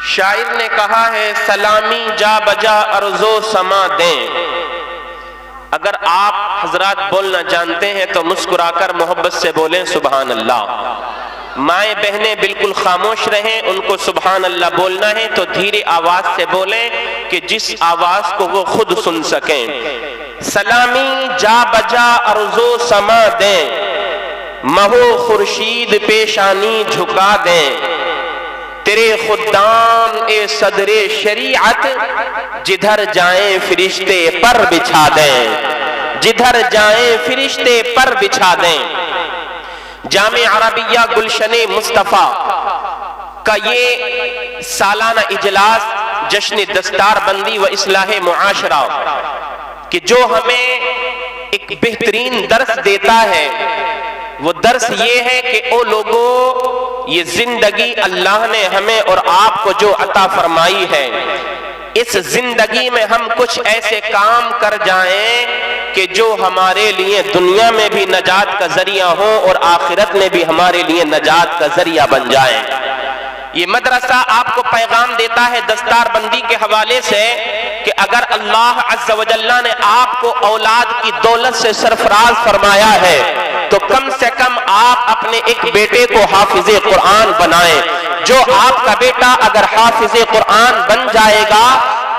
شاعر نے کہا ہے سلامی جا بجا ارض و سما دیں. اگر آپ حضرات بولنا جانتے ہیں تو مسکرا کر محبت سے بولیں سبحان اللہ. مائیں بہنیں بالکل خاموش رہیں، ان کو سبحان اللہ بولنا ہے تو دھیرے آواز سے بولیں کہ جس آواز کو وہ خود سن سکیں. سلامی جا بجا ارض و سما دیں، مہو خورشید پیشانی جھکا دیں. تیرے خدام اے صدر شریعت جدھر جائیں فرشتے پر بچھا دیں، جدھر جائیں فرشتے پر بچھا دیں. جامع عربیہ گلشن مصطفیٰ کا یہ سالانہ اجلاس جشن دستار بندی و اصلاح معاشرہ کہ جو ہمیں ایک بہترین درس دیتا ہے، وہ درس یہ ہے کہ او لوگوں، یہ زندگی اللہ نے ہمیں اور آپ کو جو عطا فرمائی ہے، اس زندگی میں ہم کچھ ایسے کام کر جائیں کہ جو ہمارے لیے دنیا میں بھی نجات کا ذریعہ ہو اور آخرت میں بھی ہمارے لیے نجات کا ذریعہ بن جائیں. یہ مدرسہ آپ کو پیغام دیتا ہے دستار بندی کے حوالے سے کہ اگر اللہ عز و جل نے آپ کو اولاد کی دولت سے سرفراز فرمایا ہے تو کم سے کم آپ اپنے ایک بیٹے کو حافظ قرآن بنائیں. جو آپ کا بیٹا اگر حافظ قرآن بن جائے گا،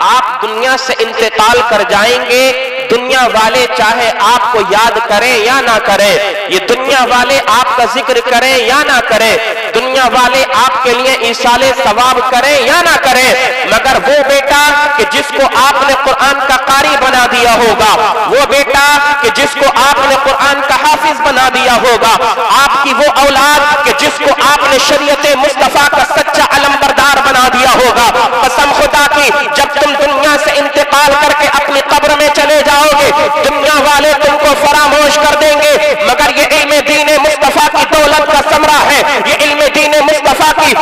آپ دنیا سے انتقال کر جائیں گے. دنیا والے چاہے آپ کو یاد کریں یا نہ کریں، یہ دنیا والے آپ کا ذکر کریں یا نہ کریں، دنیا والے آپ کے لیے ایصال ثواب کریں یا نہ کریں، مگر وہ بیٹا کہ جس کو آپ نے قرآن کا قاری بنا دیا ہوگا، وہ بیٹا کہ جس کو آپ نے قرآن کا حافظ بنا دیا ہوگا، آپ کی وہ اولاد کہ جس کو آپ نے شریعت مصطفیٰ کا سچا علمبردار بنا دیا ہوگا. قسم خدا کی جب تم دنیا سے انتقال کر کے اپنی قبر میں چلے جاؤ گے، دنیا والے تم کو فراموش کر دیں گے، مگر یہ علم دین مصطفیٰ کی دولت کا ثمرہ ہے، یہ علم دین مصطفیٰ کی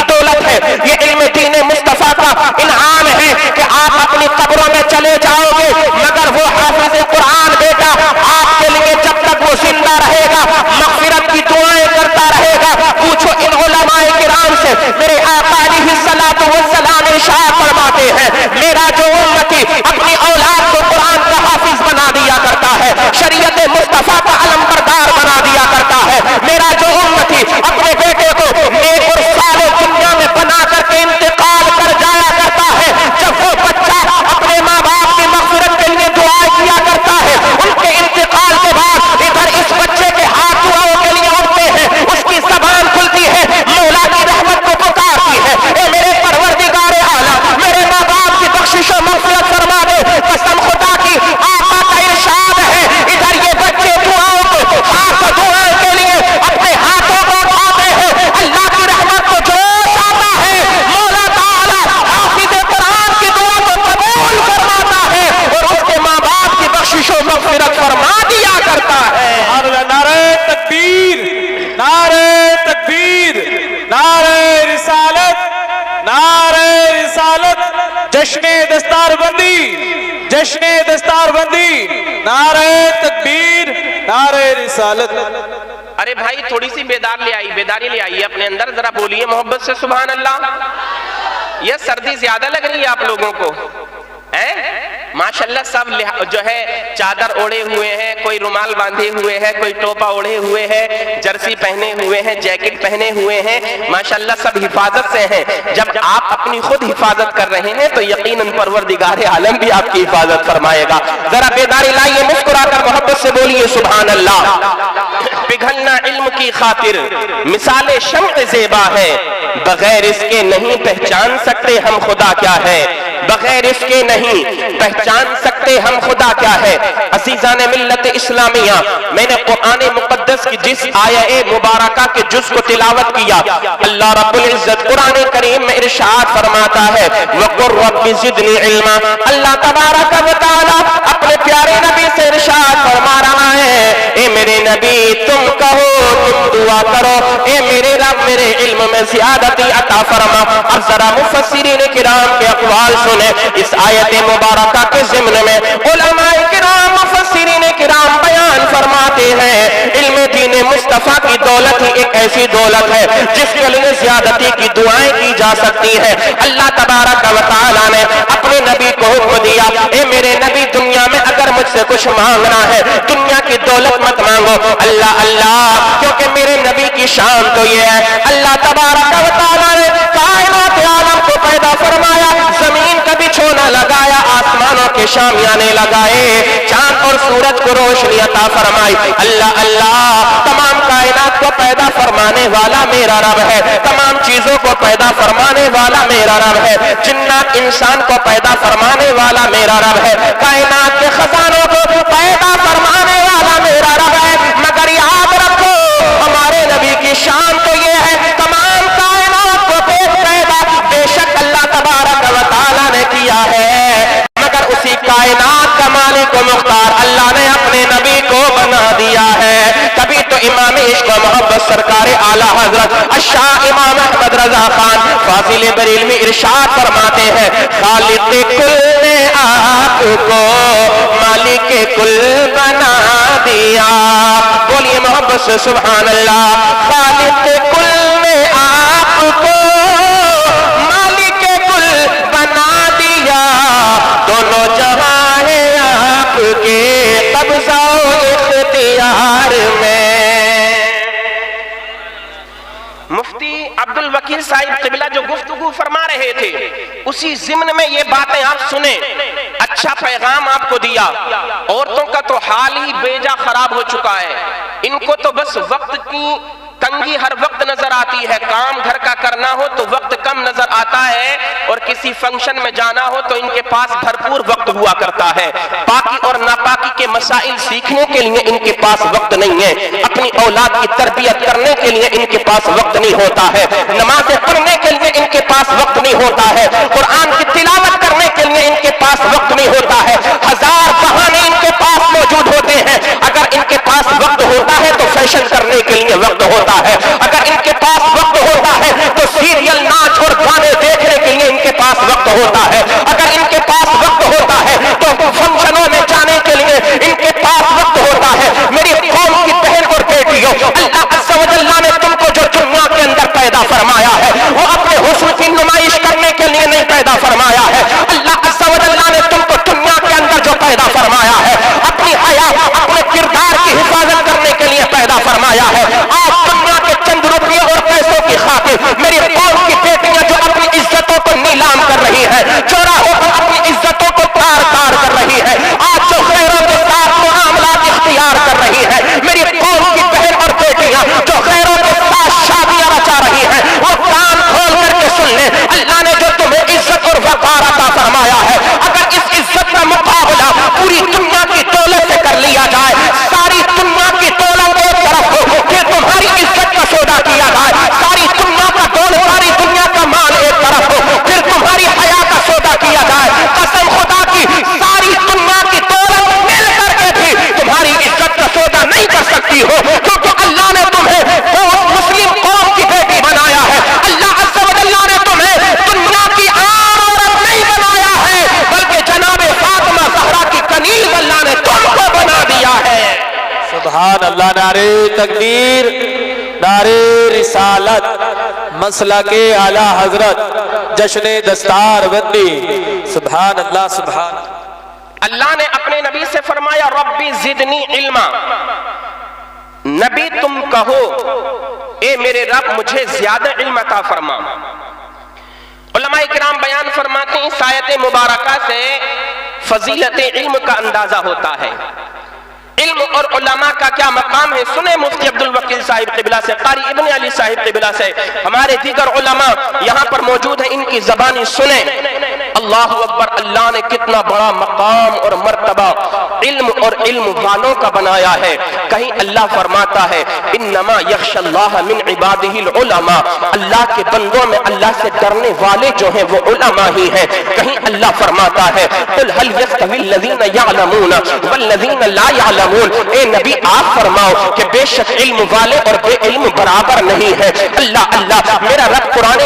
دولت ہے، یہ علم دین مصطفیٰ کا انعام ہے کہ آپ اپنی قبروں میں چلے جاؤ گے، مگر وہ حافظ قرآن بیٹا آپ کے لیے جب تک وہ زندہ رہے گا مغفرت کی دعائیں کرتا رہے گا. پوچھو ان علماء کرام سے، میرے آقا علیہ الصلوۃ والسلام ارشاد فرماتے ہیں میرا جو امتی اپنی اولاد کو قرآن کا حافظ بنا دیا کرتا ہے، شریعت مصطفیٰ کا علمبردار بنا دیا کرتا ہے، میرا جو امتی اپنے بیٹے کو نیک اور صالح دنیا میں بنا کر کے انتقال کر جایا کرتا ہے، جب وہ بچہ اپنے ماں باپ کی مغفرت کے لیے دعا کیا کرتا ہے، ان کے انتقال کے بعد ادھر اس بچے کے ہاتھ دعاؤں کے لیے اٹھتے ہیں، اس کی زبان کھلتی ہے، مولا کی رحمت کو پکارتی ہے، اے میرے پروردگار اعلیٰ میرے ماں باپ کی بخشش و مغفرت فرما دے. قسم خدا کی آقا کا ارشاد ہے ادھر یہ بچے دعاؤں کو خاص دعائیں کے لیے اپنے ہاتھوں کو اٹھاتے ہیں، اللہ کی رحمت کو جوش آتا ہے، مولا تعالیٰ حافظ قرآن کی دعا کو قبول فرماتا ہے اور اس کے ماں باپ کی بخشش و مغفرت فرما دیا کرتا ہے. نعرہ تکبیر، نعرہ تکبیر، نعرہ رسالت، نعرہ رسالت. جشن دستار بندی، جشن دستار بندی، نعرہ تکبیر، نعرہ رسالت. ارے بھائی تھوڑی سی بیداری لے آئیے اپنے اندر، ذرا بولیے محبت سے سبحان اللہ. یہ سردی زیادہ لگ رہی ہے آپ لوگوں کو؟ ماشاءاللہ سب جو ہے چادر اوڑے ہوئے ہیں، کوئی رومال باندھے ہوئے ہے، کوئی ٹوپا اوڑے ہوئے ہے، جرسی پہنے ہوئے ہیں، جیکٹ پہنے ہوئے ہیں، ماشاءاللہ سب حفاظت سے ہیں. جب آپ اپنی خود حفاظت کر رہے ہیں تو یقیناً پروردگار عالم بھی آپ کی حفاظت فرمائے گا. ذرا بیداری لائیے، مسکرا کر محبت سے بولیے سبحان اللہ. پگھلنا علم کی خاطر مثال شمع زیبا ہے، بغیر اس کے نہیں پہچان سکتے ہم خدا کیا ہے، بغیر اس کے نہیں پہچان سکتے ہم خدا کیا ہے. عزیزان ملت اسلامیہ، میں نے قرآن مقدس کی جس آیہ مبارکہ کے جز کو تلاوت کیا، اللہ رب العزت قرآن کریم میں ارشاد فرماتا ہے وَقُلْ رَبِّ زِدْنِي عِلْمًا. اللہ تبارک و تعالی اپنے پیارے نبی سے ارشاد فرما رہا ہے اے میرے نبی تم کہو، تم دعا کرو، اے میرے رب میرے علم میں زیادتی عطا فرما. اب ذرا مفسرین کرام کے اقوال سنیں اس آیت مبارکہ کے ضمن میں. علماء کرام مفسرین کرام بیان فرماتے ہیں علم دین مصطفیٰ مصطفیٰ کی دولت ہی ایک ایسی دولت ہے جس کے لیے زیادتی کی دعائیں کی جا سکتی ہے۔ اللہ تبارک و تعالیٰ نے اپنے نبی کو حکم دیا، اے میرے نبی دنیا میں اگر مجھ سے کچھ مانگنا ہے دنیا کی دولت مت مانگو، اللہ اللہ، کیونکہ میرے نبی کی شان تو یہ ہے اللہ تبارک و تعالیٰ نے کائنات عالم کو پیدا فرمایا، زمین کا بچھونا لگایا، آسمانوں کے شامیانے لگائے، چاند اور سورج کو روشنی عطا فرمائی، اللہ اللہ، تمام کائنات کو پیدا فرمانے والا میرا رب ہے، تمام چیزوں کو پیدا فرمانے والا میرا رب ہے، جنات انسان کو پیدا فرمانے والا میرا رب ہے، کائنات کے خزانوں کو پیدا فرمانے والا میرا رب ہے، مگر یاد رکھو ہمارے نبی کی شان تو یہ ہے تمام کائنات کو پیدا بے شک اللہ تبارک و تعالیٰ نے کیا ہے، مگر اسی کائنات کا مالک و مختار اللہ نے اپنے نبی کو بنا دیا ہے۔ تبھی تو امام عشق و محبت سرکار اعلیٰ حضرت الشاہ امام احمد رضا خان فاضل بریلوی ارشاد فرماتے ہیں، خالق کل نے آپ کو مالک کل بنا دیا، بولیے محبت سے سبحان اللہ، خالق کل نے آپ کو مالک کل بنا دیا، دونوں جہاں ہیں آپ کے قبضہ و اختیار میں۔ مفتی عبد الوکیل صاحب قبلہ جو گفتگو فرما رہے تھے اسی ضمن میں یہ باتیں آپ سنیں، اچھا پیغام آپ کو دیا۔ عورتوں کا تو حال ہی بیجا خراب ہو چکا ہے، ان کو تو بس وقت کی تنگی ہر وقت نظر آتی ہے، کام گھر کا کرنا ہو تو وقت کم نظر آتا ہے، اور کسی فنکشن میں جانا ہو تو ان کے پاس بھرپور وقت ہوا کرتا ہے، پاکی اور ناپاکی کے مسائل سیکھنے کے لیے ان کے پاس وقت نہیں ہے، اپنی اولاد کی تربیت کرنے کے لیے ان کے پاس وقت نہیں ہوتا ہے، نمازیں پڑھنے کے لیے ان کے پاس وقت نہیں ہوتا ہے، قرآن کی تلاوت کرنے کے لیے ان کے پاس وقت نہیں ہوتا ہے، ہزار بہانے ان کے پاس موجود ہوتے ہیں، اگر ان کے پاس وقت ہوتا ہے تو فیشن کرنے کے لیے وقت ہوتا ہے، اگر ان کے پاس وقت ہوتا ہے تو سیریل ناچ اور گانے دیکھنے کے لیے ان کے پاس وقت ہوتا ہے، اگر ان کے پاس وقت ہوتا ہے تو فنکشنوں میں جانے کے لیے ان کے پاس وقت ہوتا ہے۔ میری قوم کی بہن اور بیٹیوں، اللہ عز و جل نے تم کو جو دنیا کے اندر پیدا فرمایا ہے وہ اپنے حسن کی نمائش کرنے کے لیے نہیں پیدا فرمایا ہے، اللہ عز و جل نے تم کو دنیا کے اندر جو پیدا فرمایا ہے اپنی حیا اپنے کردار کی حفاظت کرنے کے لیے پیدا فرمایا ہے۔ آج دنیا کے چند روپیے اور پیسوں کی خاطر میری قوم کی بیٹیاں جو اپنی عزتوں کو نیلام کر رہی ہے، چوراہوں پر اپنی عزتوں کو تار تار کر رہی ہے، آج جو غیروں کے ساتھ معاملات اختیار کر رہی ہے، میری قوم کی بہن اور بیٹیاں جو غیروں کے ساتھ شادیاں رچا رہی ہیں، وہ کان کھول کر کے سن لیں، اللہ نے جو تمہیں عزت اور وقار عطا فرمایا ہے اگر اس عزت کا مقابلہ پوری دنیا کی دولت سے کر لیا جائے، ساری دنیا کی دولت ایک طرف ہو کہ تمہاری عزت کا سودا کیا جائے، ساری دنیا کا دولت ساری دنیا کا مال ایک طرف ہو پھر تمہاری حیا کا سودا کیا جائے، قسم خدا کی ساری دنیا کی دولت مل کر کے بھی تمہاری عزت کا سودا نہیں کر سکتی ہو، کیونکہ اللہ نے تمہیں مسلم قوم کی بیٹی بنایا ہے، اللہ عز و جل نے تمہیں دنیا کی عام عورت نہیں بنایا ہے بلکہ جناب فاطمہ زہرا کی کنیز اللہ نے تم کو بنا دیا ہے۔ سبحان اللہ، نعرہ تکبیر، نعرہ رسالت، مسلک اعلیٰ حضرت، جشن دستار بندی، سبحان اللہ سبحان اللہ۔ اللہ نے اپنے نبی سے فرمایا ربی زدنی علما، نبی تم کہو اے میرے رب مجھے زیادہ علم عطا فرما۔ علماء کرام بیان فرماتے ہیں اس آیت مبارکہ سے فضیلت علم کا اندازہ ہوتا ہے، علم اور علماء کا کیا مقام ہے۔ سنیں مفتی عبد الوکیل صاحب قبلہ سے، قاری ابن علی صاحب قبلہ سے، ہمارے دیگر علماء یہاں پر موجود ہیں، ان کی زبانی سنیں۔ اللہ اکبر، اللہ نے کتنا بڑا مقام اور مرتبہ علم اور علم والوں کا بنایا ہے۔ کہیں اللہ فرماتا ہے انما یخشی اللہ من عبادہ العلماء، اللہ کے بندوں میں اللہ سے ڈرنے والے جو ہیں وہ علماء ہی ہیں۔ کہیں اللہ فرماتا ہے قل هل يستوي الذين يعلمون والذين لا يعلمون، اے نبی آپ فرماؤ کہ بے شک علم والے اور بے علم برابر نہیں ہے۔ اللہ اللہ، میرا رب قرآن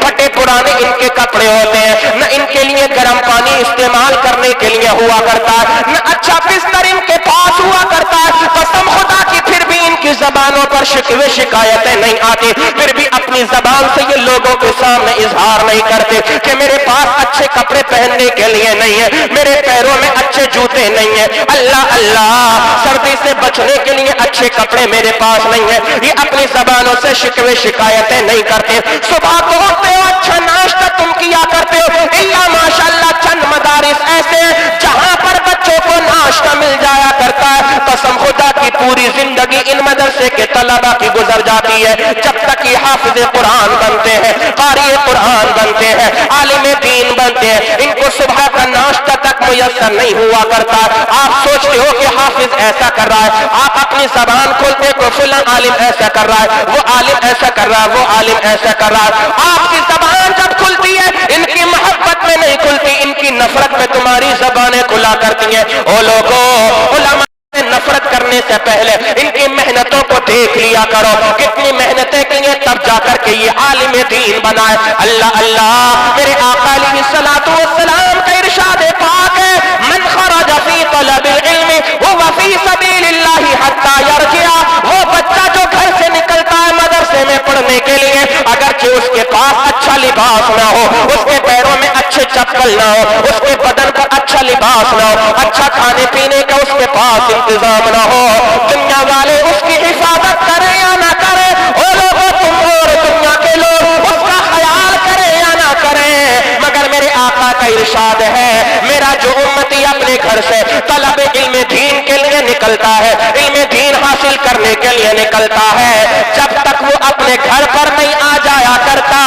پھٹے پرانے ان کے کپڑے ہوتے ہیں، نہ ان کے لیے گرم پانی استعمال کرنے کے لیے ہوا کرتا ہے، نہ اچھا بستر ان کے پاس ہوا کرتا ہے، قسم خدا کی پھر بھی ان کی زبانوں پر شکوے شکایتیں نہیں آتی، پھر بھی اپنی زبان سے یہ لوگوں کے سامنے اظہار نہیں کرتے کہ میرے پاس اچھے کپڑے پہننے کے لیے نہیں ہے، میرے پیروں میں اچھے جوتے نہیں ہیں، اللہ اللہ سردی سے بچنے کے لیے اچھے کپڑے میرے پاس نہیں ہیں، یہ اپنی زبانوں سے شکوے شکایتیں نہیں کرتے۔ صبح کو اٹھتے ہو اچھا ناشتہ تم کیا کرتے ہو، اللہ ماشاءاللہ چند مدارس ایسے ہیں جہاں پر بچوں کو ناشتہ مل جایا کرتا ہے، قسم خدا کی پوری زندگی ان مدرسے کے طلبہ کی گزر جاتی ہے جب تک یہ حافظ قرآن بنتے ہیں، قاری قرآن بنتے ہیں، عالم دین بنتے ہیں، ان کو صبح کا ناشتہ تک میسر نہیں ہوا کرتا۔ آپ سوچتے ہو کہ حافظ ایسا کر رہا ہے، آپ اپنی زبان کھولتے تو فلاں عالم ایسا کر رہا ہے، وہ عالم ایسا کر رہا ہے، وہ عالم ایسا کر رہا ہے۔ آپ کی زبان جب کھلتی ہے ان کی محبت میں نہیں کھلتی، ان کی نفرت میں تمہاری زبانیں کھلا کرتی ہیں۔ او لوگوں، علماء نفرت کرنے سے پہلے ان کی محنتوں کو دیکھ لیا کرو، کتنی محنتیں کی ہیں تب جا کر کے یہ عالم دین بنا ہے۔ اللہ اللہ، میرے آقا علیہ الصلوۃ والسلام کا ارشاد پاک ہے، من خرج فی طلب العلم هو فی سبیل اللہ حتی یرجع، وہ بچہ جو گھر سے نکلتا ہے مدرسے میں پڑھنے کے لیے، اگرچہ اس کے پاس اچھا لباس نہ ہو، اس کے پیروں میں اچھے چپل نہ ہو، اس کے بدن پر اچھا لباس نہ ہو، اچھا کھانے پینے کا اس کے پاس انتظام نہ ہو، دنیا والے اس کی حفاظت کریں یا نہ کریں، او لوگوں تم اور دنیا کے لوگ اس کا خیال کریں یا نہ کریں، مگر میرے آقا کا ارشاد ہے، میرا جو امتی اپنے گھر سے طلب علم دین کے لیے نکلتا ہے، علم دین حاصل کرنے کے لیے نکلتا ہے، جب تک وہ اپنے گھر پر نہیں آ جایا کرتا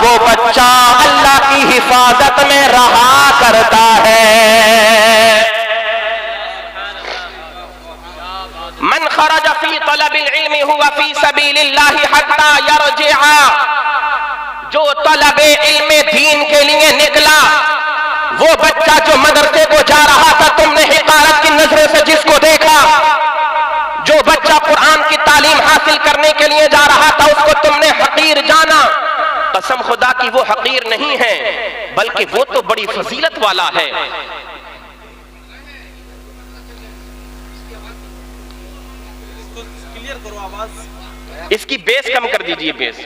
وہ بچہ اللہ کی حفاظت میں رہا کرتا ہے۔ من خرج فی طلب العلم هو فی سبیل اللہ حتی یرجع، جو طلب علم دین کے لیے نکلا، وہ بچہ جو مدرسے کو جا رہا تھا، تم نے حقارت کی نظروں سے جس کو دیکھا، جو بچہ قرآن کی تعلیم حاصل کرنے کے لیے جا رہا تھا اس کو تم نے حقیر جانا، قسم خدا کی وہ حقیر نہیں ہے بلکہ وہ تو بڑی فضیلت والا ہے۔ اس کی بیس کم کر دیجئے، بیس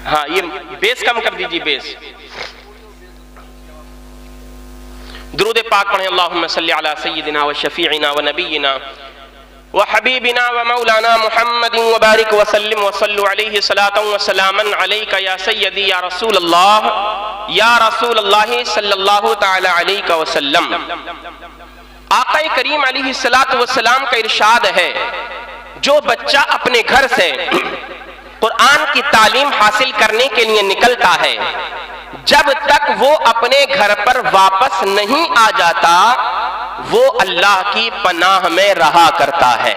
ہاں یہ بیس کم کر دیجئے، بیس۔ درود پاک پڑھیں، اللہم صلی علی سیدنا و شفیعنا و نبینا و حبیبنا و مولانا محمد وبارک وسلم وصلو علیہ صلاۃ و سلاما علیک یا سیدی یا رسول اللہ صلی اللہ تعالی علیہ وسلم۔ آقا کریم علیہ الصلاۃ والسلام کا ارشاد ہے، جو بچہ اپنے گھر سے قرآن کی تعلیم حاصل کرنے کے لیے نکلتا ہے، جب تک وہ اپنے گھر پر واپس نہیں آ جاتا وہ اللہ کی پناہ میں رہا کرتا ہے۔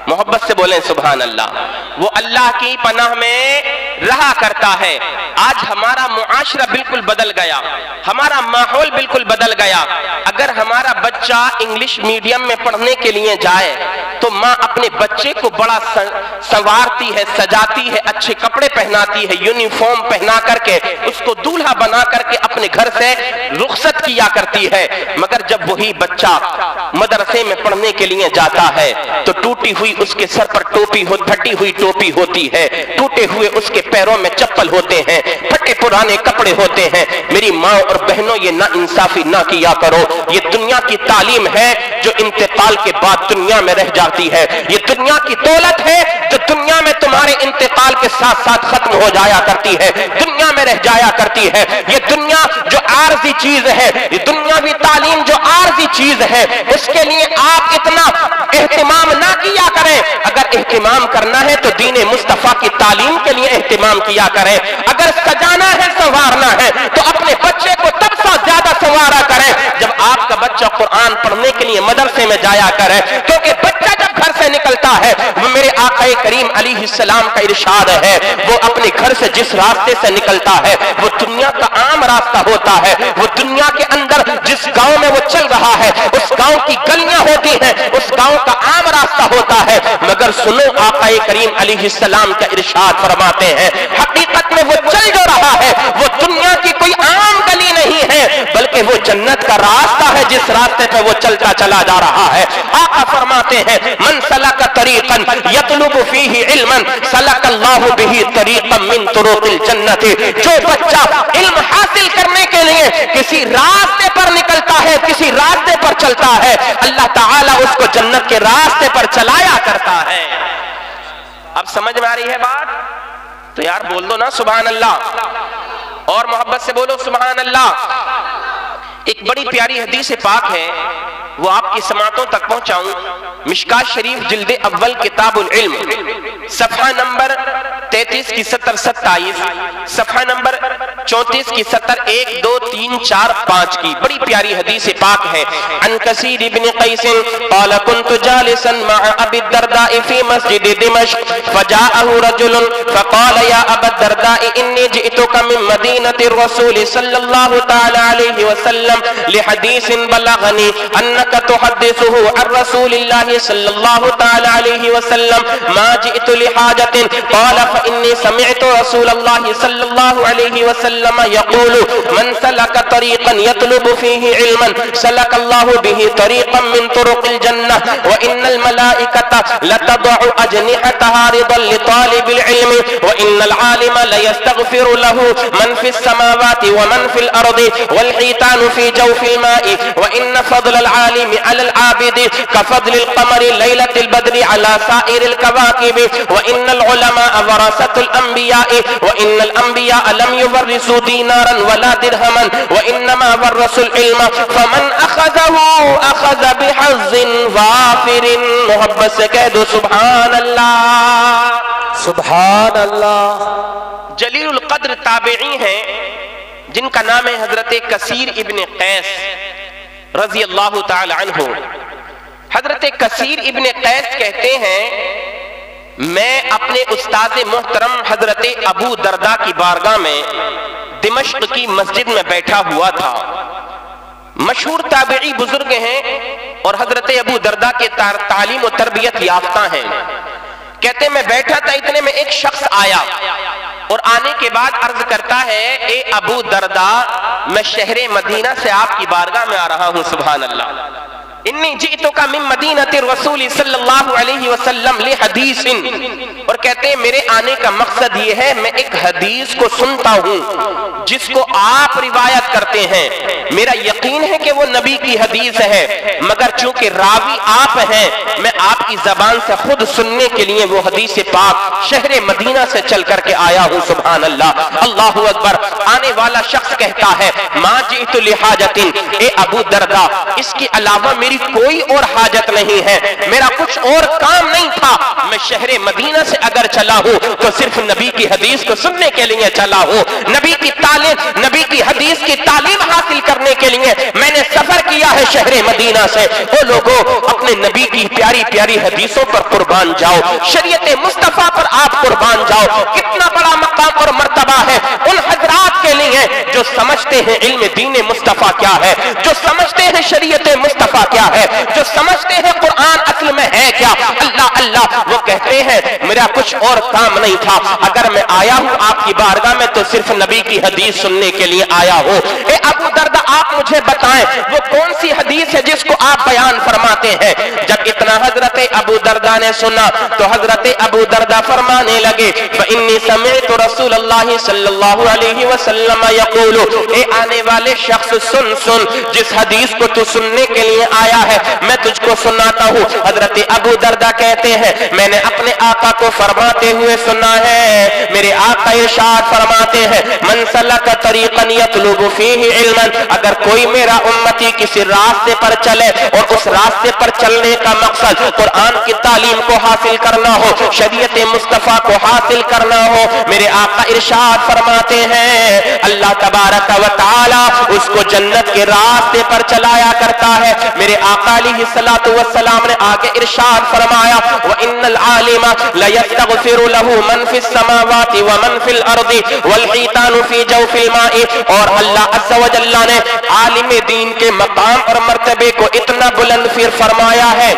محبت سے بولیں سبحان اللہ، وہ اللہ کی پناہ میں رہا کرتا ہے۔ آج ہمارا معاشرہ بالکل بدل گیا، ہمارا ماحول بالکل بدل گیا۔ اگر ہمارا بچہ انگلش میڈیم میں پڑھنے کے لیے جائے تو ماں اپنے بچے کو بڑا سنوارتی ہے، سجاتی ہے، اچھے کپڑے پہناتی ہے، یونیفارم پہنا کر کے اس کو دولہا بنا کر کے اپنے گھر سے رخصت کیا کرتی ہے۔ مگر جب وہی بچہ مدرسے میں پڑھنے کے لیے جاتا ہے تو ٹوٹی ہوئی اس کے سر پر ٹوپی ہو، پھٹی ہوئی ٹوپی ہوتی ہے، ٹوٹے ہوئے اس کے پیروں میں چپل ہوتے ہیں، پھٹے پرانے کپڑے ہوتے ہیں۔ میری ماں اور بہنوں، یہ نا انصافی نہ کیا کرو۔ یہ دنیا کی تعلیم ہے جو انتقال کے بعد دنیا میں رہ جاتی ہے، یہ دنیا کی دولت ہے جو دنیا میں تمہارے انتقال کے ساتھ ساتھ ختم ہو جایا کرتی ہے، دنیا میں رہ جایا کرتی ہے۔ یہ دنیا جو عارضی چیز ہے، یہ دنیاوی تعلیم جو عارضی چیز ہے، اس کے لیے آپ اتنا اہتمام نہ کیا کریں۔ اگر اہتمام کرنا ہے تو دین مصطفیٰ کی تعلیم کے لیے اہتمام کیا کریں۔ اگر سجانا ہے، سنوارنا ہے تو اپنے بچے کو تب سے زیادہ سنوارا کریں جب آپ کا بچہ قرآن پڑھنے کے لیے مدرسے میں جایا کرے، کیونکہ بچہ جب گھر سے نکلتا رہا ہے وہ میرے آقا کریم علیہ السلام کا ارشاد ہے، وہ اپنے گھر سے جس راستے سے نکلتا ہے وہ دنیا کا عام راستہ ہوتا ہے، وہ دنیا کے اندر جس گاؤں میں وہ چل رہا ہے اس گاؤں کی گلیاں ہوتی ہیں، اس گاؤں کا عام راستہ ہوتا ہے، مگر سنو آقا کریم علیہ السلام کا ارشاد فرماتے ہیں حقیقت میں وہ چل جو رہا ہے وہ دنیا کی کوئی عام گلی نہیں ہے بلکہ وہ جنت کا راستہ ہے جس راستے پہ وہ چلتا چلا جا رہا ہے۔ آقا فرماتے ہیں من سلک طریقا یطلب فیہ علما سلک اللہ بہ طریقا من طرق الجنت، جو بچہ علم حاصل کرنے کے لیے کسی راستے پر نکلتا ہے، کسی راستے پر چلتا ہے، اللہ تعالیٰ اس کو جنت کے راستے پر چلایا کرتا ہے۔ اب سمجھ میں آ رہی ہے بات؟ تو یار بول دو نا سبحان اللہ، اور محبت سے بولو سبحان اللہ۔ ایک بڑی پیاری حدیث پاک ہے، وہ آپ کی سماعتوں تک پہنچاؤں۔ مشکات شریف جلد اول کتاب العلم، صفحہ نمبر 33 کی 70 27، صفحہ نمبر 34 کی 70 1 2 3 4 5 کی بڑی پیاری حدیث پاک ہے۔ عن کثیر ابن قیس قال كنت جالسا مع ابي الدرداء في مسجد دمشق فجاءه رجل فقال يا ابا الدرداء اني جئتك من مدينة الرسول صلى الله تعالى عليه وسلم لحديث بلغني انك تحدثه عن رسول الله صلى الله تعالى عليه وسلم ما جئت لحاجة قال فإني سمعت رسول الله صلى الله عليه وسلم يقول من سلك طريقا يطلب فيه علما سلك الله به طريقا من طرق الجنة وإن الملائكة لتضع أجنحتها رضا لطالب العلم وإن العالم ليستغفر له من في السماوات ومن في الأرض والحيتان في جوف الماء وإن فضل العالم على العابد كفضل القمر ليلة البدر على سائر الكواكب وإن العلماء ورثة الأنبياء وإن الأنبياء لم يورثوا دينارا ولا درهما وإنما ورثوا العلم فمن أخذه أخذ بحظ وافر۔ محبت سے کہہ دو سبحان اللہ سبحان اللہ۔ جلیل القدر تابعی ہیں جن کا نام ہے حضرت کثیر ابن قیس رضی اللہ تعالی عنہ۔ حضرت کثیر ابن قیس کہتے ہیں میں اپنے استاد محترم حضرت ابو درداء کی بارگاہ میں دمشق کی مسجد میں بیٹھا ہوا تھا۔ مشہور تابعی بزرگ ہیں اور حضرت ابو درداء کے تعلیم و تربیت یافتہ ہیں۔ کہتے ہیں میں بیٹھا تھا، اتنے میں ایک شخص آیا اور آنے کے بعد عرض کرتا ہے اے ابو درداء میں شہر مدینہ سے آپ کی بارگاہ میں آ رہا ہوں۔ سبحان اللہ۔ انی جئتک من مدینۃ الرسول صلی اللہ علیہ وسلم لحدیث، اور کہتے ہیں میرے آنے کا مقصد یہ ہے میں ایک حدیث کو سنتا ہوں جس کو آپ روایت کرتے ہیں، میرا یقین ہے کہ وہ نبی کی حدیث ہے مگر چونکہ راوی آپ ہیں میں آپ کی زبان سے خود سننے کے لیے وہ حدیث پاک شہر مدینہ سے چل کر کے آیا ہوں۔ سبحان اللہ، اللہ اکبر۔ آنے والا شخص کہتا ہے ما جئت لحاجت، اے ابو درداء اس کے علاوہ میری کوئی اور حاجت نہیں ہے، میرا کچھ اور کام نہیں تھا، میں شہر مدینہ سے اگر چلا ہوں تو صرف نبی کی حدیث کو سننے کے لیے چلا ہوں، نبی کی تعلیم، نبی کی حدیث کی تعلیم حاصل کرنے کے لیے میں نے سفر کیا ہے شہر مدینہ سے۔ وہ لوگوں اپنے نبی کی پیاری پیاری حدیثوں پر قربان جاؤ، شریعت مصطفیٰ پر آپ قربان جاؤ۔ کتنا بڑا مقام اور مرتبہ ہے ان حضرات کے لیے جو سمجھتے ہیں علم دین مصطفیٰ کیا ہے، جو سمجھتے ہیں شریعت مصطفیٰ کیا ہے، جو سمجھتے ہیں قرآن اصل میں ہے کیا۔ اللہ اللہ، وہ کہتے ہیں میرا کچھ اور کام نہیں تھا، اگر میں آیا ہوں آپ کی بارگاہ میں تو صرف نبی کی حدیث سننے کے لیے آیا ہوں۔ اے ابو درداء آپ مجھے بتائیں وہ کون سی حدیث ہے جس کو آپ بیان فرماتے ہیں۔ جب اتنا حضرت ابو درداء نے سنا تو حضرت ابو درداء فرمانے لگے فإنی سمعت رسول اللہ صلی اللہ علیہ وسلم یقول، اے آنے والے شخص سن سن، جس حدیث کو تو سننے کے لیے آیا ہے میں تجھ کو سناتا ہوں۔ حضرت ابو درداء کہتے ہیں میں نے اپنے آقا کو فرماتے ہوئے سنا ہے، میرے آقا ارشاد فرماتے ہیں من سلک طریقا یطلب فیہ علما، اگر کوئی میرا امتی کسی راستے پر چلے اور اس راستے پر چلنے کا مقصد قرآن قرآن کی تعلیم کو حاصل کرنا ہو، شریعت مصطفیٰ کو حاصل کرنا ہو، میرے آقا ارشاد فرماتے ہیں اللہ تبارک و تعالی اس کو جنت کے راستے پر چلایا کرتا ہے۔ میرے آقا علیہ الصلوۃ والسلام نے آگے ارشاد فرمایا وَإِنَّ الْعَالِمَ لَيَسْتَغْفِرُ لَهُ مَنْ فِي السَّمَاوَاتِ وَمَنْ فِي الْأَرْضِ وَالْحِيتَانُ فِي جَوْفِ الْمَاءِ، اور اللہ عز و جل نے عالم دین کے مقام اور مرتبے کو اتنا بلند فرمایا ہے،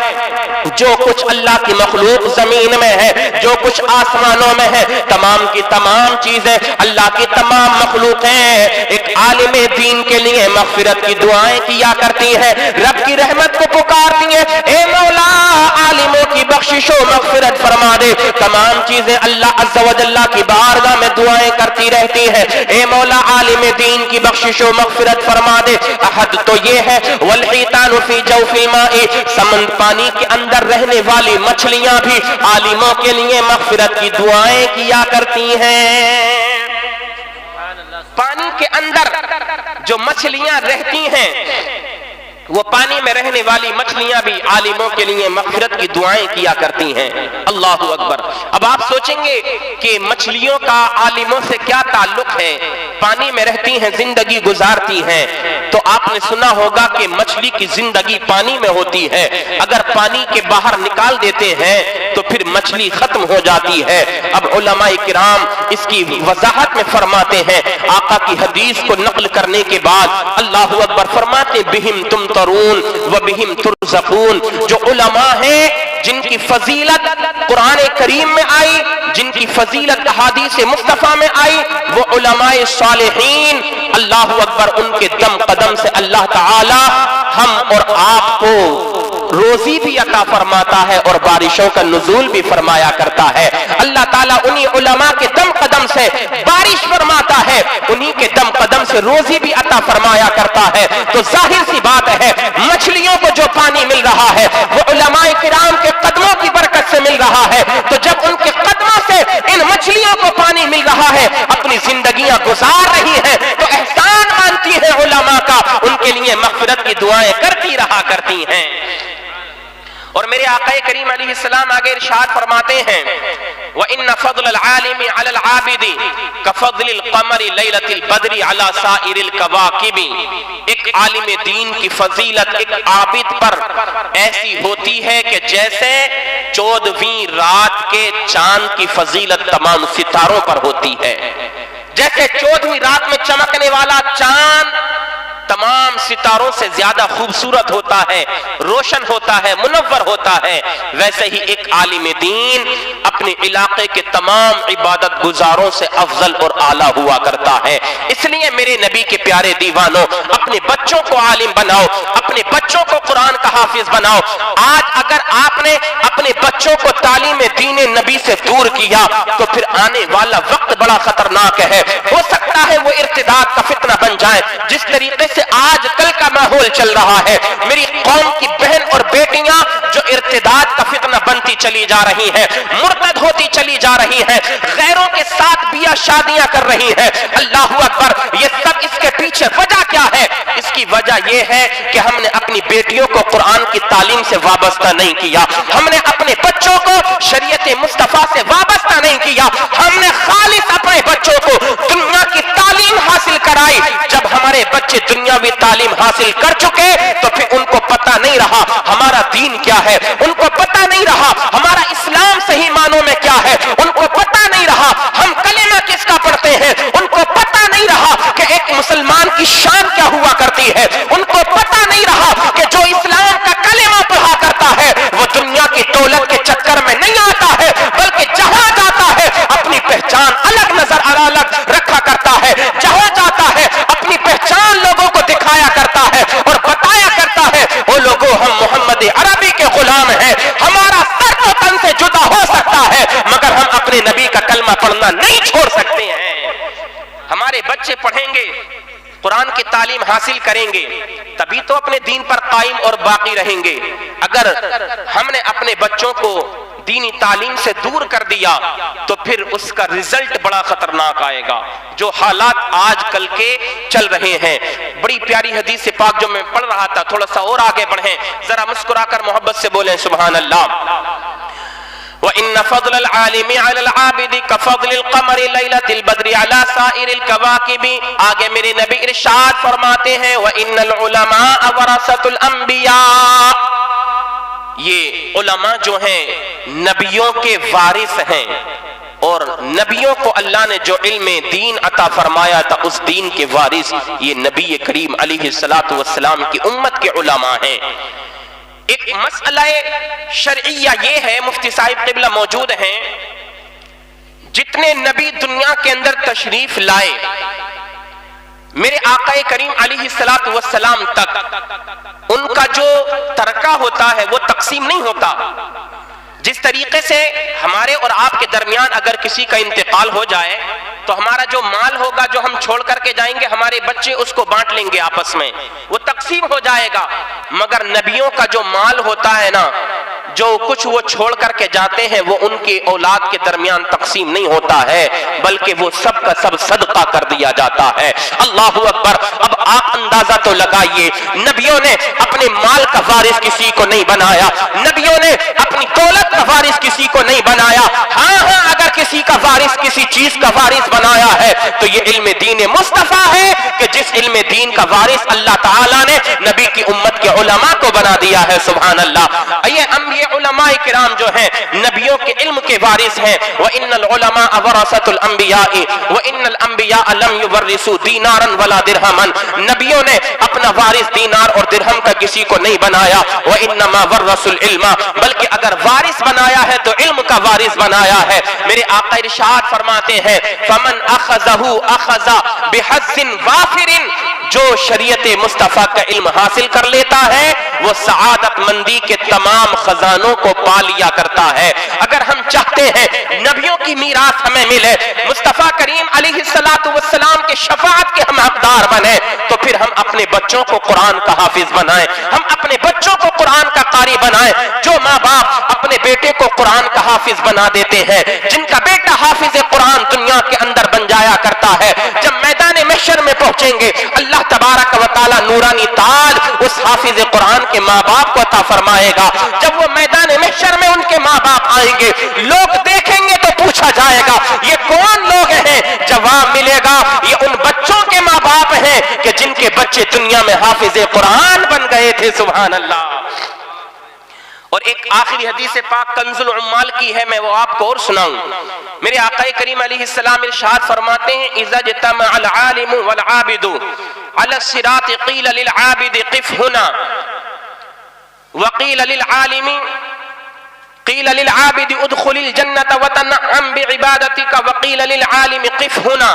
جو کچھ اللہ کی مخلوق زمین میں ہے، جو کچھ آسمانوں میں ہے، تمام کی تمام چیزیں اللہ کی تمام مخلوقیں ایک عالم دین کے لیے مغفرت کی دعائیں کیا کرتی ہیں، رب کی رحمت کو پکارتی ہیں، اے مولا عالموں کی بخشش و مغفرت فرما دے۔ تمام چیزیں اللہ عز و جل کی بارگاہ میں دعائیں کرتی رہتی ہیں، اے مولا عالم دین کی بخشش و مغفرت فرما دے۔ احد تو یہ ہے والحیتان فی جوف الماء، سمند پانی کے اندر رہنے والی مچھلیاں بھی عالموں کے لیے مغفرت کی دعائیں کیا کرتی ہیں۔ پانی کے اندر جو مچھلیاں رہتی ہیں، وہ پانی میں رہنے والی مچھلیاں بھی عالموں کے لیے مغفرت کی دعائیں کیا کرتی ہیں۔ اللہ اکبر۔ اب آپ سوچیں گے کہ مچھلیوں کا عالموں سے کیا تعلق ہے؟ پانی میں رہتی ہیں، زندگی گزارتی ہیں، تو آپ نے سنا ہوگا کہ مچھلی کی زندگی پانی میں ہوتی ہے، اگر پانی کے باہر نکال دیتے ہیں تو پھر مچھلی ختم ہو جاتی ہے۔ اب علماء کرام اس کی وضاحت میں فرماتے ہیں، آقا کی حدیث کو نقل کرنے کے بعد اللہ اکبر فرماتے بہم تم ترون و بہم ترزقون، جو علماء ہیں جن کی فضیلت قرآن کریم میں آئی، جن کی فضیلت احادیث مصطفیٰ میں آئی، وہ علماء صالحین، اللہ اکبر، ان کے دم قدم سے اللہ تعالی ہم اور آپ کو روزی بھی عطا فرماتا ہے اور بارشوں کا نزول بھی فرمایا کرتا ہے۔ اللہ تعالیٰ انہی علماء کے دم قدم سے بارش فرماتا ہے، انہی کے دم قدم سے روزی بھی عطا فرمایا کرتا ہے۔ تو ظاہر سی بات ہے مچھلیوں کو جو پانی مل رہا ہے وہ علماء کرام کے قدموں کی برکت سے مل رہا ہے، تو جب ان کے قدموں سے ان مچھلیوں کو پانی مل رہا ہے، اپنی زندگیاں گزار رہی ہیں، تو احسان مانتی ہے علماء کا، ان کے لیے مغفرت کی دعائیں کرتی رہا کرتی ہیں۔ اور میرے آقا کریم علیہ السلام آگے ارشاد فرماتے ہیں وَإِنَّ فَضْلَ الْعَالِمِ عَلَى الْعَابِدِ كَفَضْلِ الْقَمَرِ لَيْلَةِ الْبَدْرِ عَلَى سَائِرِ الْكَوَاكِبِ، ایک عالم دین کی فضیلت ایک عابد پر ایسی ہوتی ہے کہ جیسے 14ویں رات کے چاند کی فضیلت تمام ستاروں پر ہوتی ہے، جیسے 14ویں رات میں چمکنے والا چاند تمام ستاروں سے زیادہ خوبصورت ہوتا ہے، روشن ہوتا ہے، منور ہوتا ہے، ویسے ہی ایک عالم دین اپنے علاقے کے تمام عبادت گزاروں سے افضل اور اعلیٰ ہوا کرتا ہے۔ اس لیے میرے نبی کے پیارے دیوانوں، اپنے بچوں کو عالم بناؤ، اپنے بچوں کو قرآن کا حافظ بناؤ۔ آج اگر آپ نے اپنے بچوں کو تعلیم دین نبی سے دور کیا تو پھر آنے والا وقت بڑا خطرناک ہے، ہو سکتا ہے وہ ارتداد کا فتنہ بن جائے۔ جس طریقے سے آج کل کا ماحول چل رہا ہے، میری قوم کی بہن اور بیٹیاں جو ارتداد کا فتنہ بنتی چلی جا رہی ہیں، مرتد ہوتی چلی جا رہی ہیں، غیروں کے ساتھ بیاہ شادیاں کر رہی ہیں، اللہ اکبر، یہ سب اس کے پیچھے وجہ کیا ہے؟ اس کی وجہ یہ ہے کہ ہم نے اپنی بیٹیوں کو قرآن کی تعلیم سے وابستہ نہیں کیا، ہم نے اپنے بچوں کو شریعت مصطفیٰ سے وابستہ نہیں کیا، ہم نے خالص اپنے بچوں کو دنیا کی تعلیم حاصل کرائی۔ جب ہمارے بچے دنیاوی تعلیم حاصل کر چکے تو پھر ان کو پتہ نہیں رہا ہمارا دین کیا ہے، ان کو پتہ نہیں رہا ہمارا اسلام صحیح معنوں میں کیا ہے، ان کو پتہ نہیں رہا ہم کلمہ کس کا پڑھتے ہیں، ان کو پتہ نہیں رہا کہ ایک مسلمان کی شان کیا ہوا کرتی ہے، ان کو پتہ نہیں رہا کہ جو اسلام کا کلمہ پڑھا کرتا ہے وہ دنیا کی دولت کے چکر میں نہیں آتا ہے، بلکہ جہاں جاتا ہے اپنی پہچان الگ رکھا کرتا ہے، جہاں جاتا ہے اپنی پہچان لوگوں کو دکھایا کرتا ہے اور بتایا کرتا ہے وہ لوگوں ہم محمد عربی کے غلام ہیں، ہمارا سر تو تن سے جدا ہو سکتا ہے مگر ہم اپنے نبی کا کلمہ پڑھنا نہیں چھوڑ سکتے ہیں۔ ہمارے بچے پڑھیں گے قرآن کی تعلیم حاصل کریں گے تبھی تو اپنے دین پر قائم اور باقی رہیں گے. اگر ہم نے اپنے بچوں کو دینی تعلیم سے دور کر دیا تو پھر اس کا رزلٹ بڑا خطرناک آئے گا. جو حالات آج کل کے چل رہے ہیں, بڑی پیاری حدیث پاک جو میں پڑھ رہا تھا, تھوڑا سا اور آگے بڑھیں, ذرا مسکرا کر محبت سے بولیں سبحان اللہ. وَإِنَّ فَضْلَ الْعَالِمِ عَلَى الْعَابِدِ كَفَضْلِ الْقَمَرِ لَيْلَةِ الْبَدْرِ عَلَى سَائِرِ الْكَوَاكِبِ. آگے میرے نبی ارشاد فرماتے ہیں وَإِنَّ الْعُلَمَاءَ وَرَثَةُ الْأَنْبِيَاءِ. یہ علماء جو ہیں نبیوں کے وارث ہیں, اور نبیوں کو اللہ نے جو علم دین عطا فرمایا تھا اس دین کے وارث یہ نبی کریم علیہ السلام کی امت کے علماء ہیں. ایک مسئلہ شرعیہ یہ ہے, مفتی صاحب قبلہ موجود ہیں, جتنے نبی دنیا کے اندر تشریف لائے میرے آقا کریم علیہ السلام تک ان کا جو ترکہ ہوتا ہے وہ تقسیم نہیں ہوتا. جس طریقے سے ہمارے اور آپ کے درمیان اگر کسی کا انتقال ہو جائے تو ہمارا جو مال ہوگا جو ہم چھوڑ کر کے جائیں گے ہمارے بچے اس کو بانٹ لیں گے آپس میں, وہ تقسیم ہو جائے گا. مگر نبیوں کا جو مال ہوتا ہے نا, جو کچھ وہ چھوڑ کر کے جاتے ہیں وہ ان کی اولاد کے درمیان تقسیم نہیں ہوتا ہے بلکہ وہ سب کا سب صدقہ کر دیا جاتا ہے. اللہ اکبر. اب آپ اندازہ تو لگائیے, نبیوں نے اپنے مال کا وارث کسی کو نہیں بنایا, نبیوں نے اپنی دولت کا وارث کسی کو نہیں بنایا. ہاں اگر کسی کا وارث کسی چیز کا وارث بنایا ہے تو یہ علم دین مصطفیٰ ہے کہ جس علم دین کا وارث اللہ تعالیٰ نے نبی کی امت کے علماء کو بنا دیا ہے. سبحان اللہ. یہ علماء کرام جو ہیں نبیوں کے علم کے وارث ہیں. وَإِنَّ الْعُلَمَاءَ وَرَثَةُ الْأَنْبِيَاءِ وَإِنَّ الْأَنْبِيَاءَ لَمْ يُوَرِّثُوا دِينَارًا وَلَا دِرْهَمًا. نبیوں نے اپنا وارث دینار اور درہم کا کسی کو نہیں بنایا. وَإِنَّمَا وَرَّثُوا الْعِلْمَ, بلکہ اگر وارث بنایا ہے تو علم کا وارث بنایا ہے. میرے آقا ارشاد فرماتے ہیں فَمَنْ أَخَذَهُ أَخَذَ بِحَظٍ وَافِرٍ. جو شریعت مصطفیٰ کا علم حاصل کر لیتا ہے وہ سعادت مندی کے تمام خزانوں کو پا لیا کرتا ہے. اگر ہم چاہتے ہیں نبیوں کی میراث ہمیں ملے, مصطفیٰ کریم علیہ السلام کے شفاعت کے ہم حقدار بنیں, تو پھر ہم اپنے بچوں کو قرآن کا حافظ بنائیں, ہم اپنے بچوں کو قرآن کا قاری بنائیں. جو ماں باپ اپنے بیٹے کو قرآن کا حافظ بنا دیتے ہیں, جن کا بیٹا حافظ قرآن دنیا کے اندر بن جایا کرتا ہے, جب میدان محشر میں پہنچیں گے اللہ تبارک و تعالی نورانی تاج اس حافظ قرآن کے ماں باپ کو عطا فرمائے گا. جب وہ میدان محشر میں ان کے ماں باپ آئیں گے, لوگ دیکھیں گے تو پوچھا جائے گا یہ کون لوگ ہیں؟ جواب ملے گا یہ ان بچوں کے ماں باپ ہیں کہ جن کے بچے دنیا میں حافظ قرآن بن گئے تھے. سبحان اللہ. اور ایک آخری حدیث پاک کنز العمال کی ہے, میں وہ آپ کو اور سناؤں. میرے آقا کریم علیہ السلام ارشاد فرماتے ہیں اذا اجتمع العالم والعابد على الصراط قیل للعابد قف هنا وقیل للعالم قیل للعابد ادخل الجنة وتنعم بعبادتك وقیل للعالم قف هنا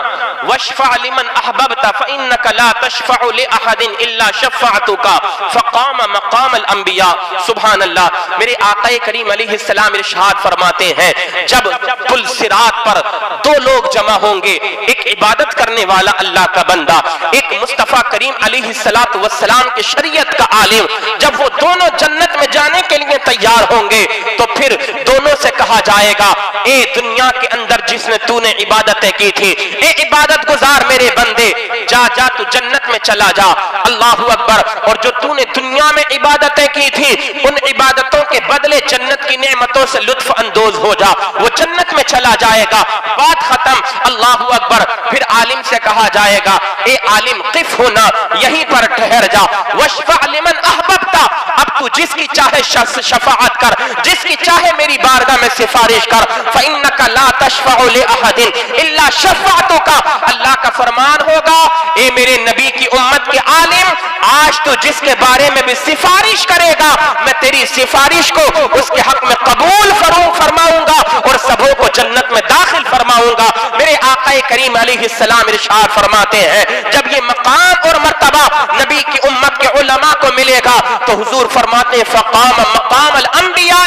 واشفع لمن احببت فإنك لا تشفع لأحد الا شفعتك فقام مقام الانبیاء. سبحان اللہ. میرے آقا کریم علیہ السلام ارشاد فرماتے ہیں جب پل صراط پر دو لوگ جمع ہوں گے, ایک عبادت کرنے والا اللہ کا بندہ, ایک مصطفیٰ کریم علیہ السلام کے شریعت کا عالم, جب وہ دونوں جنت میں جانے کے لیے تیار ہوں گے تو پھر دونوں سے کہا جائے گا اے دنیا کے اندر جس نے تو نے عبادتیں کی تھی, اے عبادت گزار میرے بندے, جا تو جنت میں چلا جا. اللہ اکبر. اور جو تو نے دنیا میں عبادتیں کی تھی ان عبادتوں کے بدلے جنت کی نعمتوں سے لطف اندوز ہو جا. وہ جنت میں چلا جائے گا, بات ختم. اللہ اکبر. پھر عالم سے کہا جائے گا اے عالم قف ہونا, یہیں پر ٹھہر جا. واشفع لمن احببت, اب تو جس کی چاہے شفاعت کر, جس کی چاہے میری بارگاہ میں سفارش کر. فإنك لا تشفع لأحد الا شفعتك. اللہ کا فرمان ہوگا اے میرے نبی کی امت کے عالم, آج تو جس کے بارے میں بھی سفارش کرے گا میں تیری سفارش کو اس کے حق میں قبول فرماؤں گا اور سبوں کو جنت میں داخل فرماؤں گا. میرے آقا کریم علیہ السلام ارشاد فرماتے ہیں جب یہ مقام اور مرتبہ نبی کی امت کے علماء کو ملے گا تو حضور فرماتے ہیں فقام مقام الانبیاء،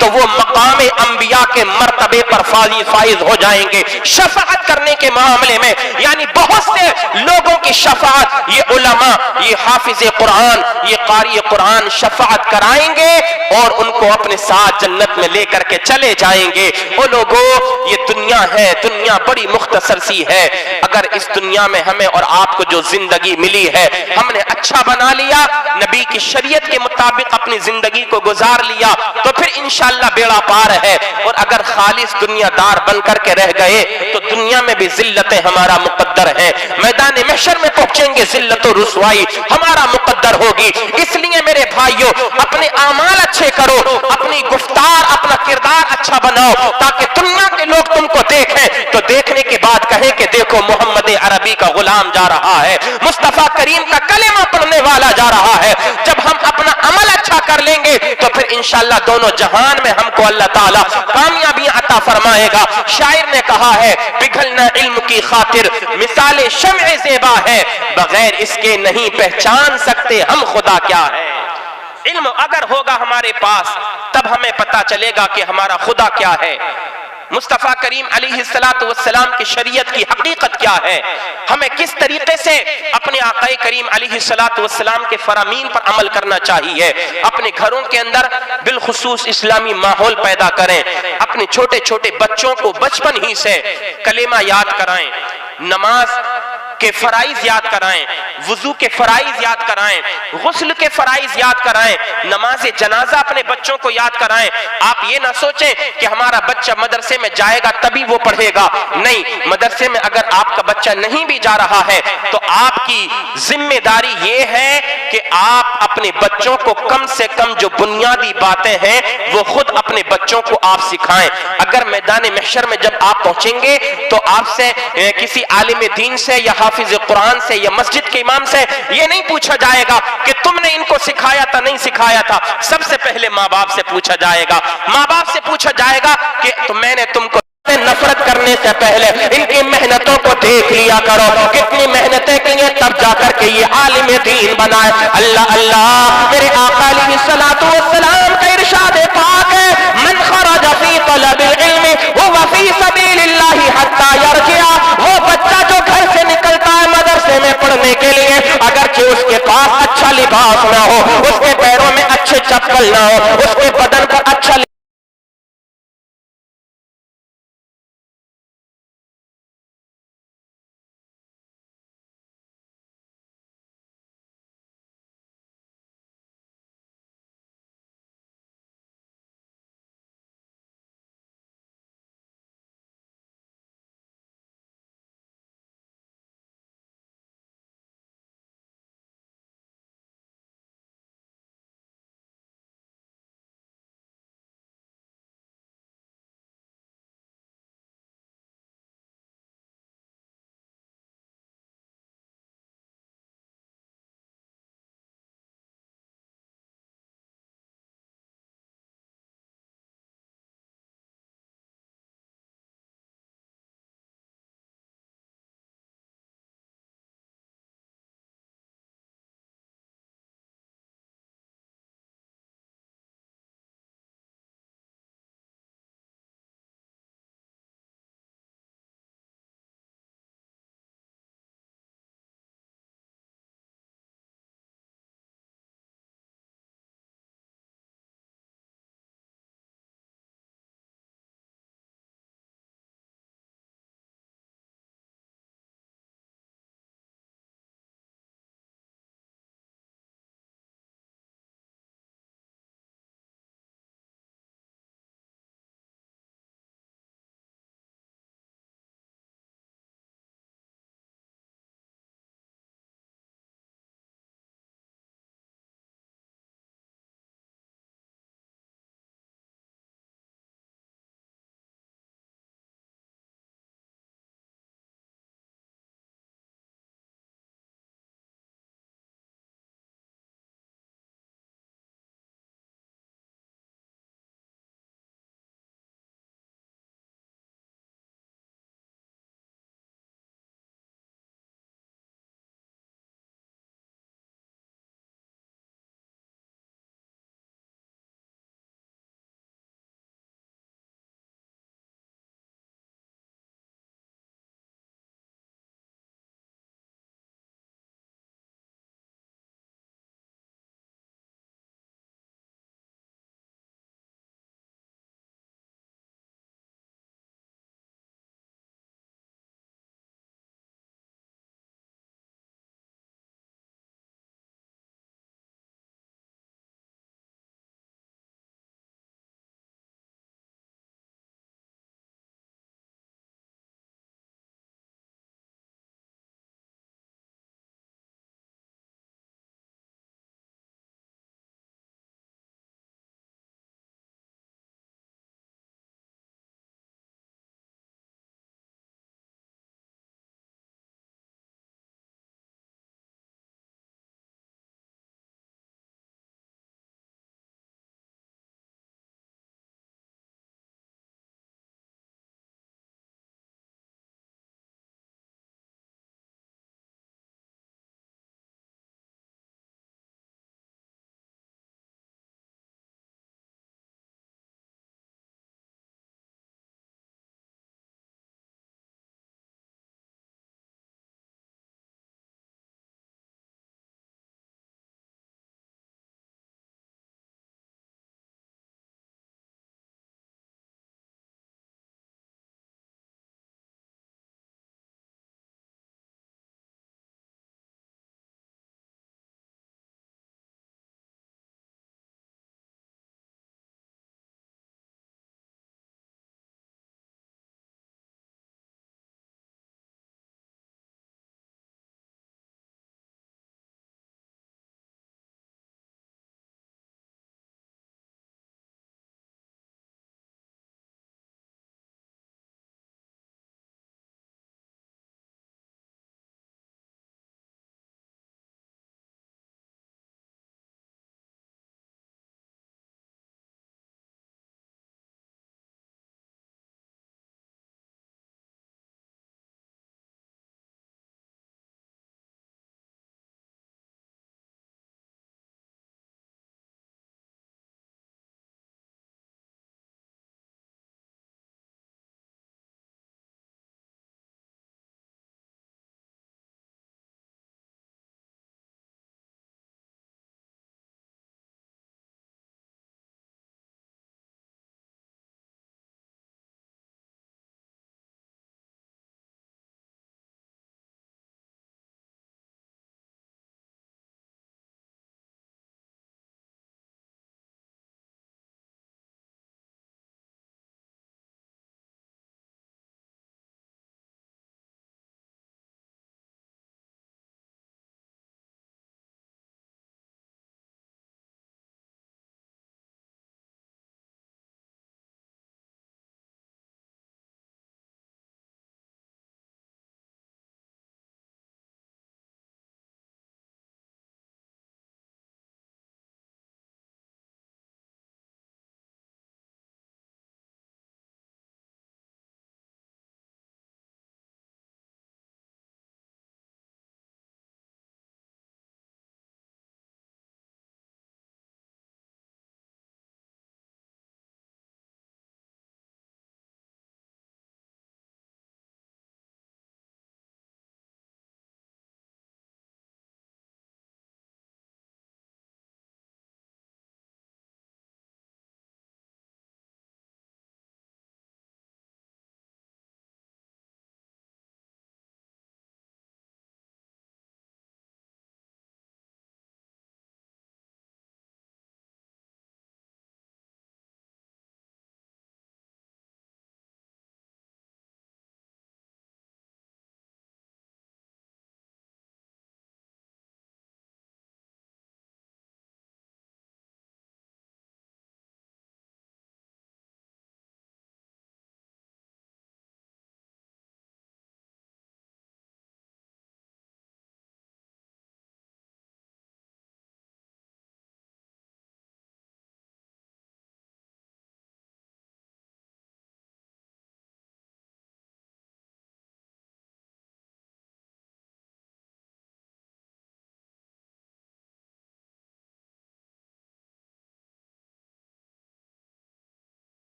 تو وہ مقام انبیاء کے مرتبے پر فائز ہو جائیں گے شفاعت کرنے کے معاملے میں، یعنی بہت سے لوگوں کی شفاعت یہ علماء، یہ حافظ قرآن، یہ قاری قرآن شفاعت کرائیں گے اور ان کو اپنے ساتھ جنت میں لے کر کے چلے جائیں گے۔ وہ لوگوں یہ دنیا ہے، دنیا بڑی مختصر سی ہے، اگر اس دنیا میں ہمیں اور آپ کو جو زندگی ملی ہے ہم نے اچھا بنا لیا، نبی کی شریعت کے مطابق اپنی زندگی کو گزار لیا تو پھر انشاءاللہ بیڑا پار ہے، اور اگر خالص دنیا دار بن کر کے رہ گئے تو دنیا میں بھی ذلتیں ہمارا مقدر ہے، میدان محشر میں پہنچیں گے ذلت و رسوائی ہمارا مقدر ہوگی۔ اس لیے میرے بھائیوں اپنے اعمال اچھے کرو، اپنی گفتار اپنا کردار اچھا بناؤ تاکہ دنیا کے لوگ تم کو دیکھیں تو دیکھنے کے بعد کہیں کہ دیکھو محمد عربی کا غلام جا رہا ہے، مصطفیٰ کریم کا کلمہ پڑھنے والا جا رہا ہے۔ جب ہم اپنا عمل اچھا کر لیں گے تو پھر انشاءاللہ دونوں جہان میں ہم کو اللہ تعالیٰ کامیابی عطا فرمائے گا۔ شاعر نے کہا ہے پگھلنا علم کی خاطر مثال شمع زیبا ہے، بغیر اس کے نہیں پہچان سکتے ہم خدا کیا ہے۔ علم اگر ہوگا ہمارے پاس تب ہمیں پتا چلے گا کہ ہمارا خدا کیا ہے، مصطفیٰ کریم علیہ السلام کی شریعت کی حقیقت کیا ہے، ہمیں کس طریقے سے اپنے آقا کریم علیہ السلام کے فرامین پر عمل کرنا چاہیے۔ اپنے گھروں کے اندر بالخصوص اسلامی ماحول پیدا کریں، اپنے چھوٹے چھوٹے بچوں کو بچپن ہی سے کلمہ یاد کرائیں، نماز کے فرائض یاد کرائیں، وضو کے فرائض یاد کرائیں، غسل کے فرائض یاد کرائیں، نماز جنازہ اپنے بچوں کو یاد کرائیں۔ آپ یہ نہ سوچیں کہ ہمارا بچہ مدرسے میں جائے گا تبھی وہ پڑھے گا، نہیں، مدرسے میں اگر آپ کا بچہ نہیں بھی جا رہا ہے تو آپ کی ذمہ داری یہ ہے کہ آپ اپنے بچوں کو کم سے کم جو بنیادی باتیں ہیں وہ خود اپنے بچوں کو آپ سکھائیں۔ اگر میدان محشر میں جب آپ پہنچیں گے تو آپ سے کسی عالم دین سے یا حافظ قرآن سے یا مسجد کے امام سے یہ نہیں پوچھا جائے گا کہ تم نے ان کو سکھایا تھا نہیں سکھایا تھا، سب سے پہلے ماں باپ سے پوچھا جائے گا، ماں باپ سے پوچھا جائے گا کہ میں نے تم کو نفرت کرنے سے پہلے ان کی محنتوں کو دیکھ لیا کرو، کتنی محنتیں کی ہیں تب جا کر کے یہ عالم دین بنائے۔ اللہ اللہ، میرے آقا علیہ السلام کا ارشاد پاک ہے من خرج فی طلب العلم هو فی سبیل اللہ حتی یرجع، وہ بچہ جو گھر سے نکلتا ہے مدرسے میں پڑھنے کے لیے اگرچہ اس کے پاس اچھا لباس نہ ہو، اس کے پیروں میں اچھے چپل نہ ہو، اس کے بدن پر اچھا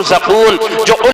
زقون جو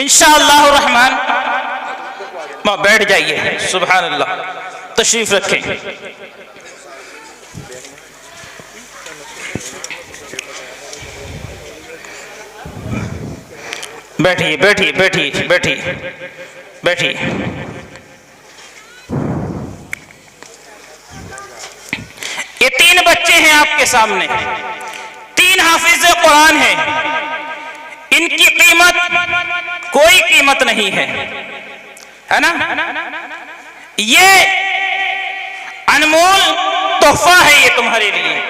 انشاءاللہ الرحمن بیٹھ جائیے. سبحان اللہ. تشریف رکھیں. بیٹھیے بیٹھیے بیٹھیے بیٹھیے بیٹھیے. یہ 3 بچے ہیں آپ کے سامنے, 3 حافظ قرآن ہیں. ان کی قیمت کوئی قیمت نہیں ہے نا. یہ انمول تحفہ ہے یہ تمہارے لیے.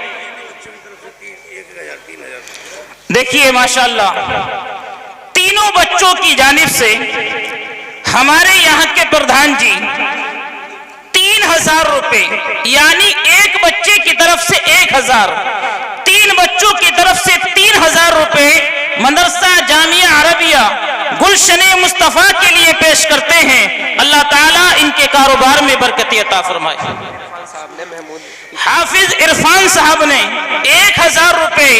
دیکھیے ماشاءاللہ تینوں بچوں کی جانب سے ہمارے یہاں کے پردھان جی 3000 روپے, یعنی ایک بچے کی طرف سے 1000, 3 بچوں کی طرف سے 3000 روپے مدرسہ جامعہ عربیہ گلشن مصطفیٰ کے لیے پیش کرتے ہیں. اللہ تعالیٰ ان کے کاروبار میں برکت عطا فرمائے. حافظ عرفان صاحب نے 1000 روپے